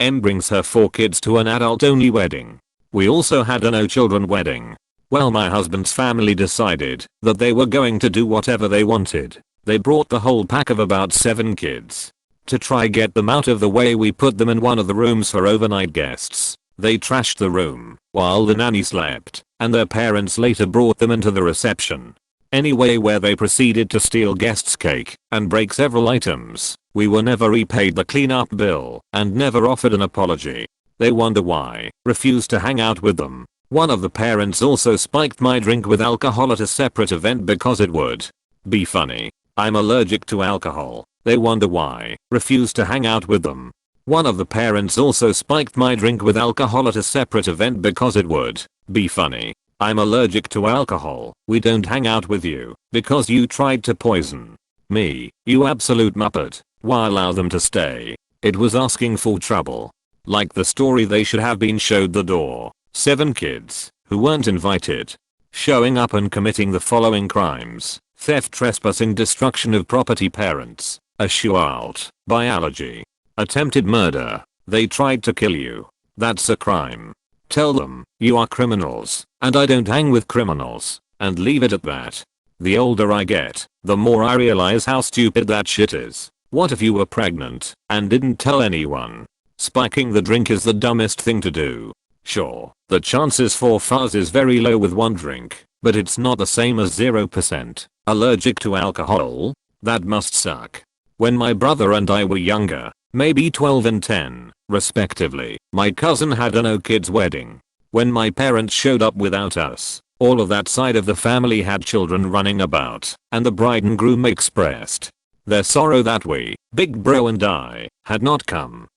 M brings her 4 kids to an adult-only wedding. We also had a no-children wedding. Well, my husband's family decided that they were going to do whatever they wanted. They brought the whole pack of about 7 kids. To try get them out of the way, we put them in one of the rooms for overnight guests. They trashed the room while the nanny slept, and their parents later brought them into the reception. Anyway, where they proceeded to steal guests' cake and break several items. We were never repaid the cleanup bill and never offered an apology. They wonder why, refused to hang out with them. One of the parents also spiked my drink with alcohol at a separate event because it would be funny. I'm allergic to alcohol. They wonder why, refused to hang out with them. One of the parents also spiked my drink with alcohol at a separate event because it would be funny. I'm allergic to alcohol. We don't hang out with you because you tried to poison me, you absolute muppet. Why allow them to stay? It was asking for trouble. Like the story, they should have been showed the door. 7 kids who weren't invited showing up and committing the following crimes: theft, trespassing, destruction of property, parents a shootout, biology, attempted murder. They tried to kill you. That's a crime. Tell them you are criminals and I don't hang with criminals, and leave it at that. The older I get, the more I realize how stupid that shit is. What if you were pregnant and didn't tell anyone? Spiking the drink is the dumbest thing to do. Sure, the chances for fuzz is very low with 1 drink, but it's not the same as 0%. Allergic to alcohol? That must suck. When my brother and I were younger, maybe 12 and 10, respectively, my cousin had a no-kids wedding. When my parents showed up without us, all of that side of the family had children running about, and the bride and groom expressed their sorrow that we, big bro and I, had not come.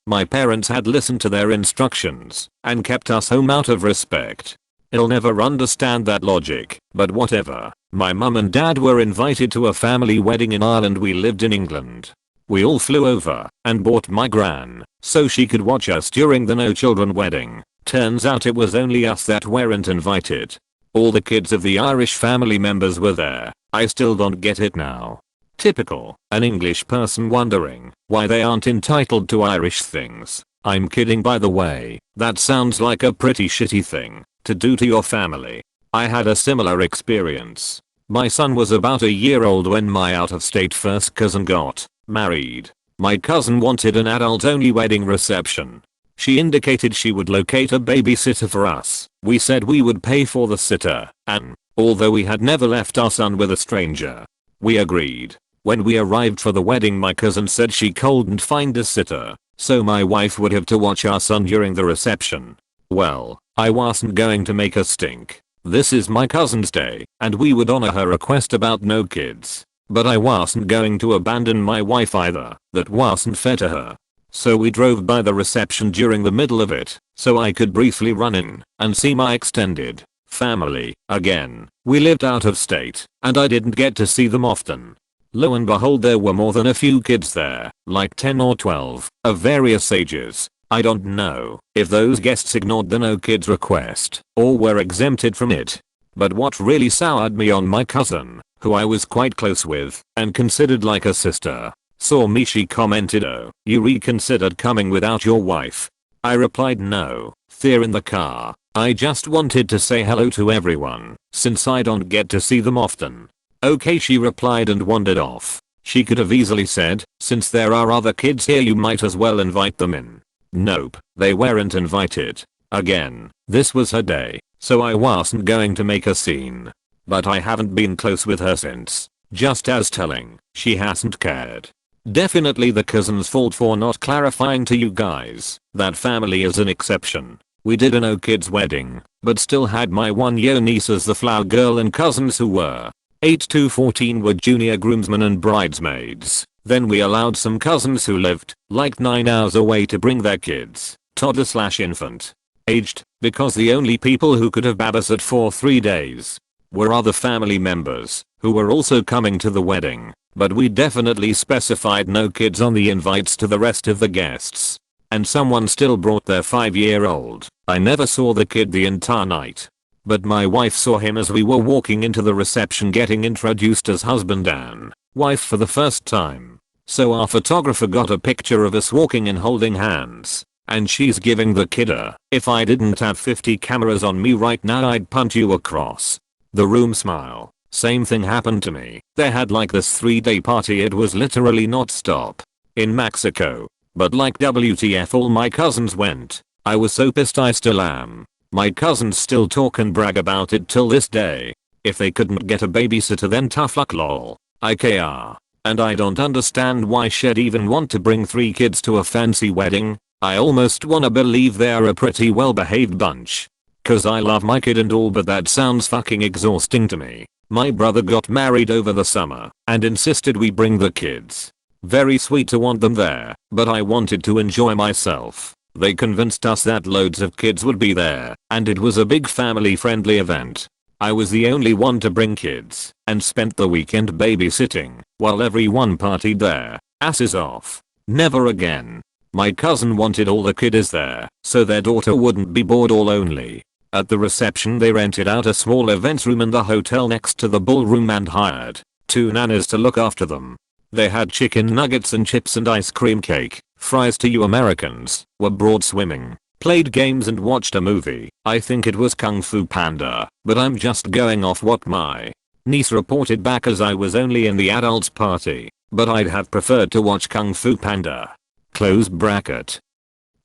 My parents had listened to their instructions and kept us home out of respect. I'll never understand that logic, but whatever. My mum and dad were invited to a family wedding in Ireland. We lived in England. We all flew over and bought my gran so she could watch us during the no children wedding. Turns out it was only us that weren't invited. All the kids of the Irish family members were there. I still don't get it now. Typical, an English person wondering why they aren't entitled to Irish things. I'm kidding, by the way. That sounds like a pretty shitty thing to do to your family. I had a similar experience. My son was about a year old when my out-of-state first cousin got married. My cousin wanted an adult-only wedding reception. She indicated she would locate a babysitter for us. We said we would pay for the sitter, and although we had never left our son with a stranger, we agreed. When we arrived for the wedding, my cousin said she couldn't find a sitter, so my wife would have to watch our son during the reception. Well, I wasn't going to make a stink. This is my cousin's day, and we would honor her request about no kids. But I wasn't going to abandon my wife either. That wasn't fair to her. So we drove by the reception during the middle of it, so I could briefly run in and see my extended family again. We lived out of state, and I didn't get to see them often. Lo and behold, there were more than a few kids there, like 10 or 12, of various ages. I don't know if those guests ignored the no kids request or were exempted from it. But what really soured me on my cousin, who I was quite close with and considered like a sister, saw me. She commented, "Oh, you reconsidered coming without your wife?" I replied, "No, they're in the car. I just wanted to say hello to everyone since I don't get to see them often." "Okay," she replied and wandered off. She could have easily said, "Since there are other kids here, you might as well invite them in." Nope, they weren't invited. Again, this was her day, so I wasn't going to make a scene. But I haven't been close with her since. Just as telling, she hasn't cared. Definitely the cousin's fault for not clarifying to you guys that family is an exception. We did a no kids wedding, but still had my 1-year niece as the flower girl, and cousins who were 8 to 14 were junior groomsmen and bridesmaids. Then we allowed some cousins who lived like 9 hours away to bring their kids, toddler/infant aged, because the only people who could have babysat for 3 days were other family members who were also coming to the wedding. But we definitely specified no kids on the invites to the rest of the guests. And someone still brought their 5-year-old. I never saw the kid the entire night. But my wife saw him as we were walking into the reception, getting introduced as husband and wife for the first time. So our photographer got a picture of us walking and holding hands. And she's giving the kid a, if I didn't have 50 cameras on me right now I'd punch you across the room smile. Same thing happened to me. They had like this 3-day party, it was literally not stop. In Mexico. But like WTF all my cousins went. I was so pissed, I still am. My cousins still talk and brag about it till this day. If they couldn't get a babysitter then tough luck lol. IKR. And I don't understand why she'd even want to bring 3 kids to a fancy wedding. I almost wanna believe they're a pretty well behaved bunch. Cause I love my kid and all, but that sounds fucking exhausting to me. My brother got married over the summer and insisted we bring the kids. Very sweet to want them there, but I wanted to enjoy myself. They convinced us that loads of kids would be there and it was a big family friendly event. I was the only one to bring kids and spent the weekend babysitting while everyone partied their asses off. Never again. My cousin wanted all the kiddies there so their daughter wouldn't be bored all lonely. At the reception they rented out a small events room in the hotel next to the ballroom and hired 2 nannies to look after them. They had chicken nuggets and chips and ice cream cake. Fries to you Americans. Were brought swimming. Played games and watched a movie. I think it was Kung Fu Panda, but I'm just going off what my niece reported back as I was only in the adults party, but I'd have preferred to watch Kung Fu Panda. Close bracket.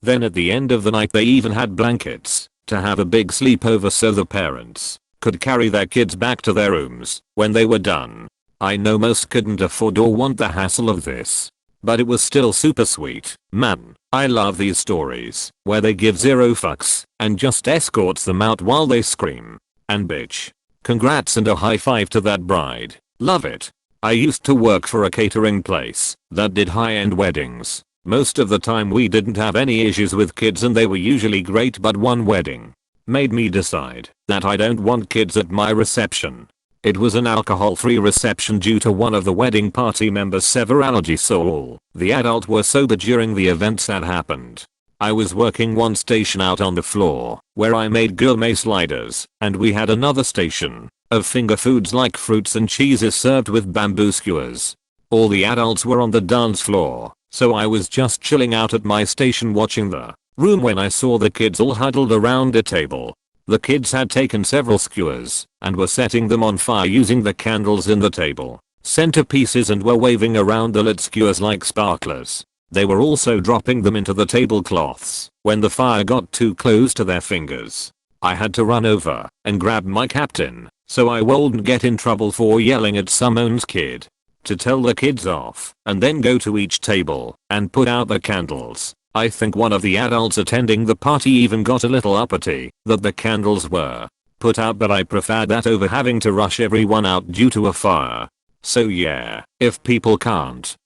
Then at the end of the night they even had blankets to have a big sleepover so the parents could carry their kids back to their rooms when they were done. I know most couldn't afford or want the hassle of this, but it was still super sweet. Man, I love these stories where they give zero fucks and just escorts them out while they scream and bitch. Congrats and a high five to that bride. Love it. I used to work for a catering place that did high-end weddings. Most of the time we didn't have any issues with kids and they were usually great, but one wedding made me decide that I don't want kids at my reception. It was an alcohol-free reception due to one of the wedding party members' severe allergies, so all the adults were sober during the events that happened. I was working one station out on the floor where I made gourmet sliders, and we had another station of finger foods like fruits and cheeses served with bamboo skewers. All the adults were on the dance floor, so I was just chilling out at my station watching the room when I saw the kids all huddled around a table. The kids had taken several skewers and were setting them on fire using the candles in the table centerpieces and were waving around the lit skewers like sparklers. They were also dropping them into the tablecloths when the fire got too close to their fingers. I had to run over and grab my captain so I wouldn't get in trouble for yelling at someone's kid to tell the kids off and then go to each table and put out the candles. I think one of the adults attending the party even got a little uppity that the candles were put out, but I prefer that over having to rush everyone out due to a fire. So yeah, if people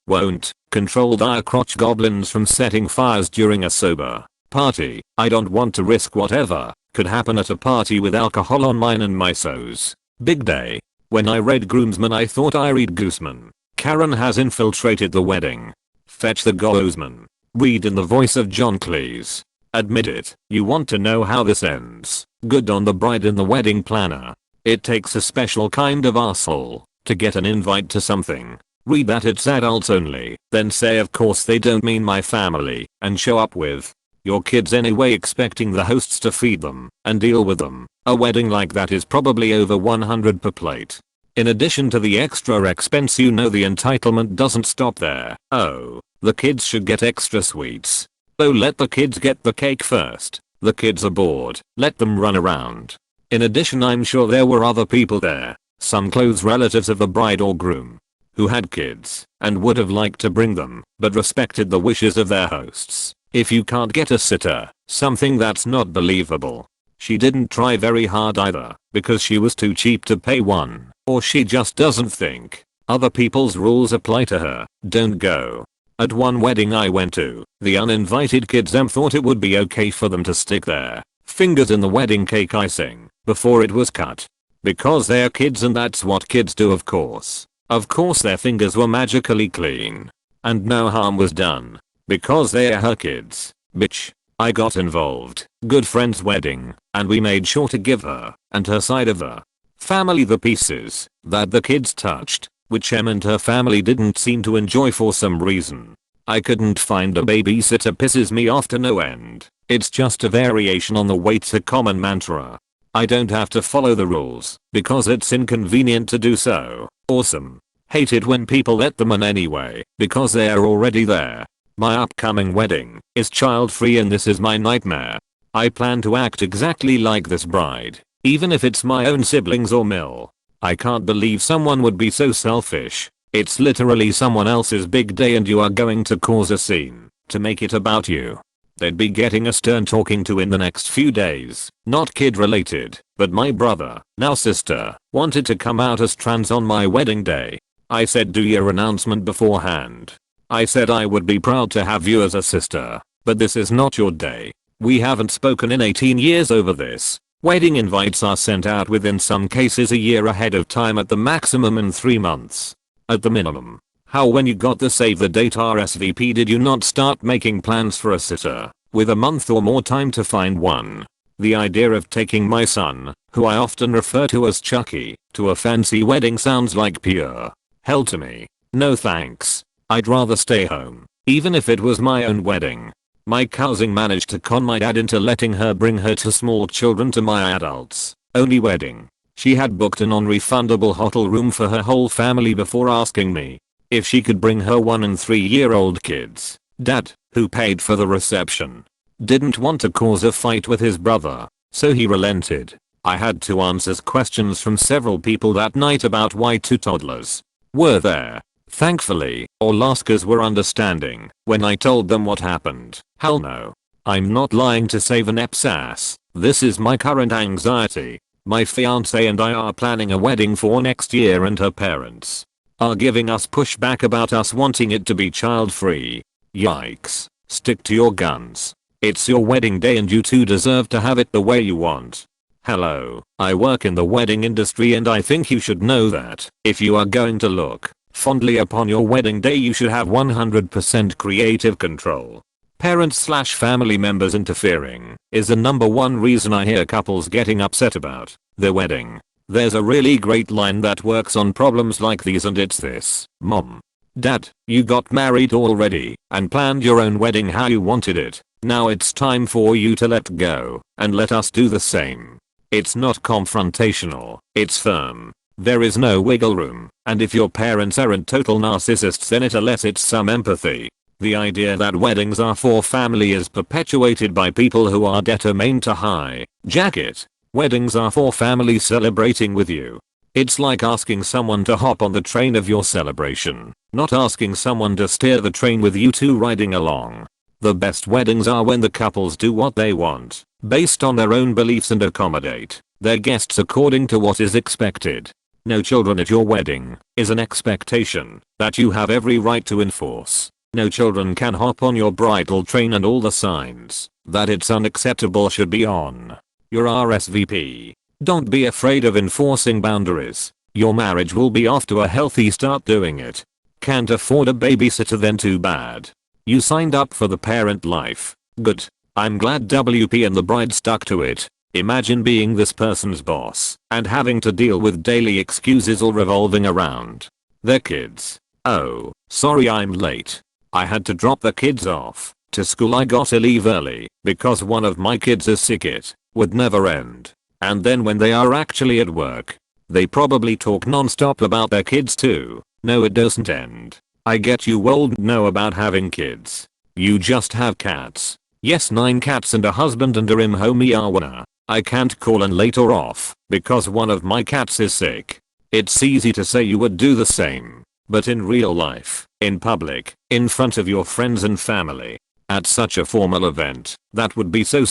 won't control their crotch goblins from setting fires during a sober party, I don't want to risk whatever could happen at a party with alcohol on mine and my so's big day. When I read groomsman I thought I read gooseman. Karen has infiltrated the wedding. Fetch the groomsman. Read in the voice of John Cleese. Admit it, you want to know how this ends. Good on the bride and the wedding planner. It takes a special kind of asshole to get an invite to something. Read that it's adults only, then say of course they don't mean my family, and show up with your kids anyway expecting the hosts to feed them and deal with them. A wedding like that is probably over $100 per plate. In addition to the extra expense, you know the entitlement doesn't stop there. Oh, the kids should get extra sweets. Oh, let the kids get the cake first. The kids are bored, let them run around. In addition, I'm sure there were other people there, some close relatives of the bride or groom, who had kids and would have liked to bring them, but respected the wishes of their hosts. If you can't get a sitter, something that's not believable. She didn't try very hard either, because she was too cheap to pay one, or she just doesn't think other people's rules apply to her. Don't go. At one wedding I went to, the uninvited kids thought it would be okay for them to stick their fingers in the wedding cake icing before it was cut. Because they're kids and that's what kids do, of course. Of course their fingers were magically clean. And no harm was done. Because they're her kids. Bitch. I got involved. Good friend's wedding, and we made sure to give her and her side of the family the pieces that the kids touched. which Em and her family didn't seem to enjoy for some reason. I couldn't find a babysitter pisses me off to no end. It's just a variation on the wait to common mantra. I don't have to follow the rules because it's inconvenient to do so. Awesome. Hate it when people let them in anyway because they're already there. My upcoming wedding is child-free and this is my nightmare. I plan to act exactly like this bride, even if it's my own siblings or Mill. I can't believe someone would be so selfish. It's literally someone else's big day and you are going to cause a scene to make it about you. They'd be getting a stern talking to in the next few days. Not kid related, but my brother, now sister, wanted to come out as trans on my wedding day. I said do your announcement beforehand. I said I would be proud to have you as a sister, but this is not your day. We haven't spoken in 18 years over this. Wedding invites are sent out within some cases a year ahead of time, at the maximum in 3 months. At the minimum. How when you got the save the date RSVP did you not start making plans for a sitter, with a month or more time to find one? The idea of taking my son, who I often refer to as Chucky, to a fancy wedding sounds like pure hell to me. No thanks. I'd rather stay home, even if it was my own wedding. My cousin managed to con my dad into letting her bring her two small children to my adults only wedding. She had booked a non-refundable hotel room for her whole family before asking me if she could bring her 1 and 3-year-old kids. Dad, who paid for the reception, didn't want to cause a fight with his brother, so he relented. I had to answer questions from several people that night about why 2 toddlers were there. Thankfully, all Alaskers were understanding when I told them what happened. Hell no. I'm not lying to save an ep's ass. This is my current anxiety. My fiance and I are planning a wedding for next year and her parents are giving us pushback about us wanting it to be child-free. Yikes. Stick to your guns. It's your wedding day and you two deserve to have it the way you want. Hello, I work in the wedding industry and I think you should know that if you are going to look fondly upon your wedding day you should have 100% creative control. Parents/family members interfering is the #1 reason I hear couples getting upset about their wedding. There's a really great line that works on problems like these and it's this: Mom, Dad, you got married already and planned your own wedding how you wanted it. Now it's time for you to let go and let us do the same. It's not confrontational, it's firm. There is no wiggle room, and if your parents aren't total narcissists then it elicits some empathy. The idea that weddings are for family is perpetuated by people who are determined to hijack it. Weddings are for family celebrating with you. It's like asking someone to hop on the train of your celebration, not asking someone to steer the train with you two riding along. The best weddings are when the couples do what they want, based on their own beliefs and accommodate their guests according to what is expected. No children at your wedding is an expectation that you have every right to enforce. No children can hop on your bridal train and all the signs that it's unacceptable should be on your RSVP. Don't be afraid of enforcing boundaries. Your marriage will be off to a healthy start doing it. Can't afford a babysitter then too bad. You signed up for the parent life. Good. I'm glad WP and the bride stuck to it. Imagine being this person's boss and having to deal with daily excuses all revolving around their kids. Oh, sorry I'm late. I had to drop the kids off to school. I gotta leave early because one of my kids is sick. It would never end. And then when they are actually at work, they probably talk non-stop about their kids too. No, it doesn't end. I get you old know about having kids. You just have cats. Yes, 9 cats and a husband and a homie. I can't call in late or off because one of my cats is sick. It's easy to say you would do the same, but in real life, in public, in front of your friends and family, at such a formal event, that would be so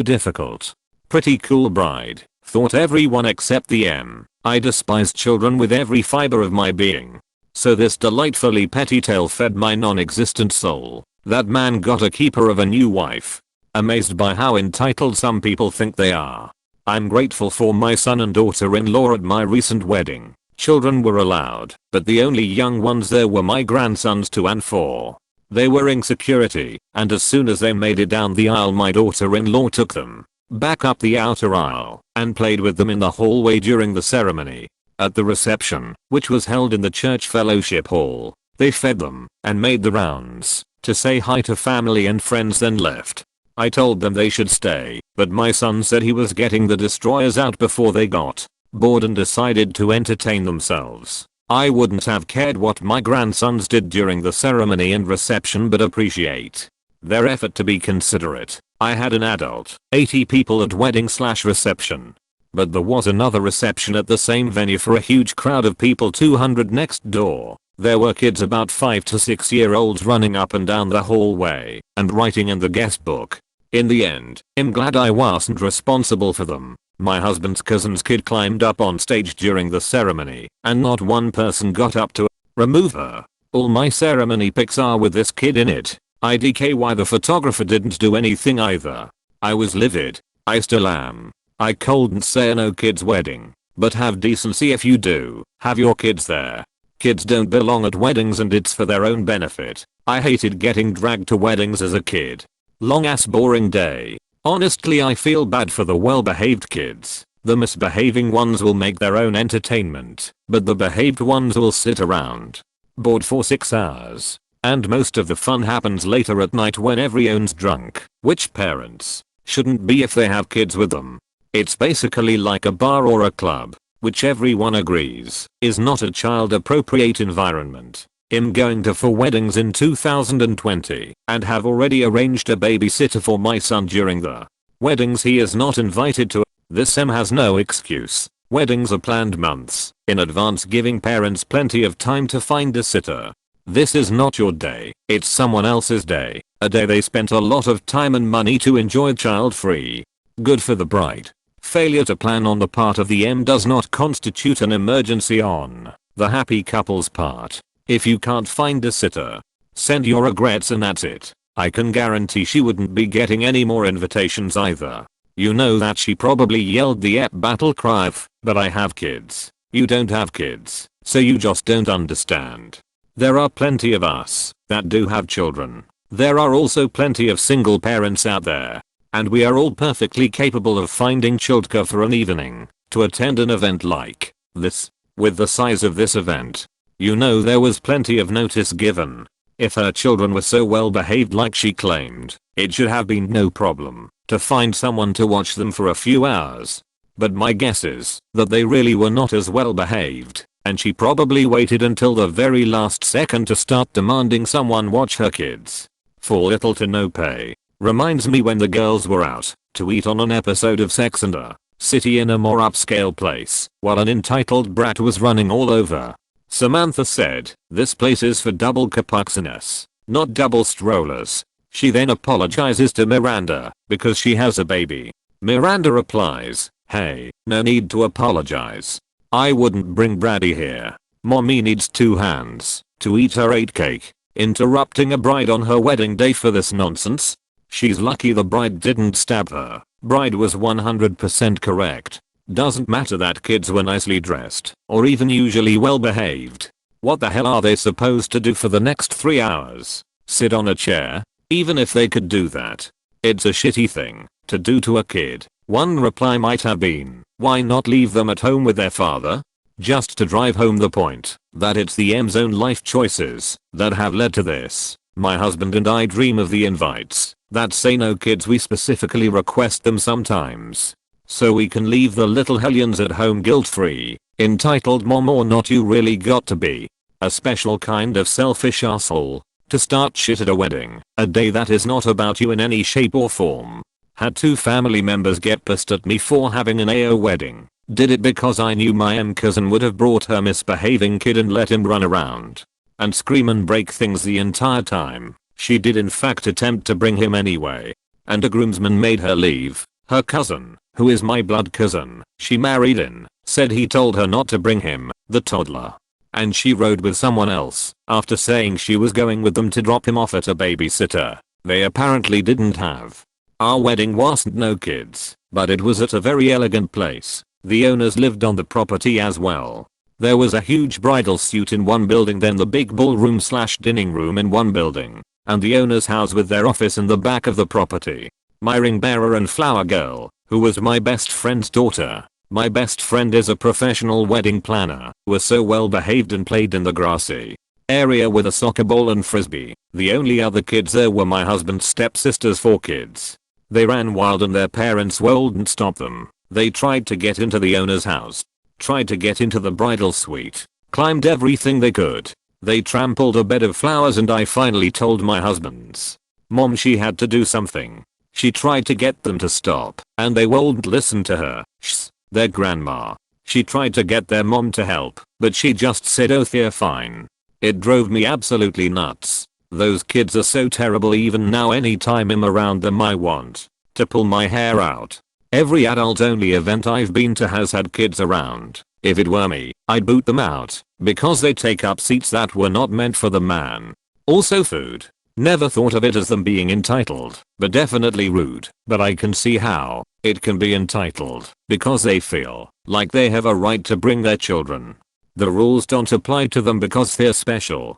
difficult. Pretty cool bride, thought everyone except the M. I despise children with every fiber of my being. So this delightfully petty tale fed my non-existent soul. That man got a keeper of a new wife. Amazed by how entitled some people think they are. I'm grateful for my son and daughter-in-law at my recent wedding. Children were allowed, but the only young ones there were my grandsons 2 and 4. They were in security, and as soon as they made it down the aisle my daughter-in-law took them back up the outer aisle and played with them in the hallway during the ceremony. At the reception, which was held in the church fellowship hall, they fed them and made the rounds to say hi to family and friends, then left. I told them they should stay, but my son said he was getting the destroyers out before they got bored and decided to entertain themselves. I wouldn't have cared what my grandsons did during the ceremony and reception, but appreciate their effort to be considerate. I had an adult, 80 people at wedding/reception. But there was another reception at the same venue for a huge crowd of people 200 next door. There were kids about 5 to 6 year olds running up and down the hallway and writing in the guest book. In the end, I'm glad I wasn't responsible for them. My husband's cousin's kid climbed up on stage during the ceremony and not one person got up to remove her. All my ceremony pics are with this kid in it. IDKY, the photographer didn't do anything either. I was livid. I still am. I couldn't say no kids wedding, but have decency if you do have your kids there. Kids don't belong at weddings and it's for their own benefit. I hated getting dragged to weddings as a kid. Long ass boring day. Honestly, I feel bad for the well-behaved kids. The misbehaving ones will make their own entertainment, but the behaved ones will sit around bored for 6 hours. And most of the fun happens later at night when everyone's drunk, which parents shouldn't be if they have kids with them. It's basically like a bar or a club, which everyone agrees is not a child appropriate environment. I'm going to 4 weddings in 2020 and have already arranged a babysitter for my son during the weddings he is not invited to. This has no excuse. Weddings are planned months in advance, giving parents plenty of time to find a sitter. This is not your day, it's someone else's day, a day they spent a lot of time and money to enjoy child-free. Good for the bride. Failure to plan on the part of the M does not constitute an emergency on the happy couple's part. If you can't find a sitter, send your regrets and that's it. I can guarantee she wouldn't be getting any more invitations either. You know that she probably yelled the ep battle cry of, but I have kids. You don't have kids, so you just don't understand. There are plenty of us that do have children. There are also plenty of single parents out there. And we are all perfectly capable of finding childcare for an evening to attend an event like this. With the size of this event, you know there was plenty of notice given. If her children were so well behaved like she claimed, it should have been no problem to find someone to watch them for a few hours. But my guess is that they really were not as well behaved, and she probably waited until the very last second to start demanding someone watch her kids. For little to no pay. Reminds me when the girls were out to eat on an episode of Sex and the City in a more upscale place while an entitled brat was running all over. Samantha said, "This place is for double cappucciness, not double strollers." She then apologizes to Miranda because she has a baby. Miranda replies, "Hey, no need to apologize. I wouldn't bring Brady here. Mommy needs 2 hands to eat her 8 cake." Interrupting a bride on her wedding day for this nonsense? She's lucky the bride didn't stab her. Bride was 100% correct. Doesn't matter that kids were nicely dressed or even usually well behaved. What the hell are they supposed to do for the next 3 hours? Sit on a chair? Even if they could do that, it's a shitty thing to do to a kid. One reply might have been, why not leave them at home with their father? Just to drive home the point that it's the M's own life choices that have led to this. My husband and I dream of the invites that say no kids. We specifically request them sometimes so we can leave the little hellions at home guilt-free. Entitled mom or not, you really got to be a special kind of selfish asshole to start shit at a wedding, a day that is not about you in any shape or form. Had 2 family members get pissed at me for having an AO wedding. Did it because I knew my cousin would have brought her misbehaving kid and let him run around and scream and break things the entire time. She did in fact attempt to bring him anyway, and a groomsman made her leave. Her cousin, who is my blood cousin she married in, said he told her not to bring him, the toddler. And she rode with someone else after saying she was going with them to drop him off at a babysitter they apparently didn't have. Our wedding wasn't no kids, but it was at a very elegant place. The owners lived on the property as well. There was a huge bridal suite in one building, then the big ballroom/dining room in one building, and the owner's house with their office in the back of the property. My ring bearer and flower girl, who was my best friend's daughter, My best friend is a professional wedding planner, was so well behaved and played in the grassy area with a soccer ball and frisbee. The only other kids there were my husband's stepsister's 4 kids. They ran wild and their parents wouldn't stop them. They tried to get into the owner's house, tried to get into the bridal suite, climbed everything they could. They trampled a bed of flowers and I finally told my husband's mom she had to do something. She tried to get them to stop and they wouldn't listen to her. Shh, their grandma. She tried to get their mom to help, but she just said oh they're fine. It drove me absolutely nuts. Those kids are so terrible. Even now anytime I'm around them I want to pull my hair out. Every adult only event I've been to has had kids around. If it were me, I'd boot them out because they take up seats that were not meant for the man. Also food. Never thought of it as them being entitled, but definitely rude. But I can see how it can be entitled because they feel like they have a right to bring their children. The rules don't apply to them because they're special.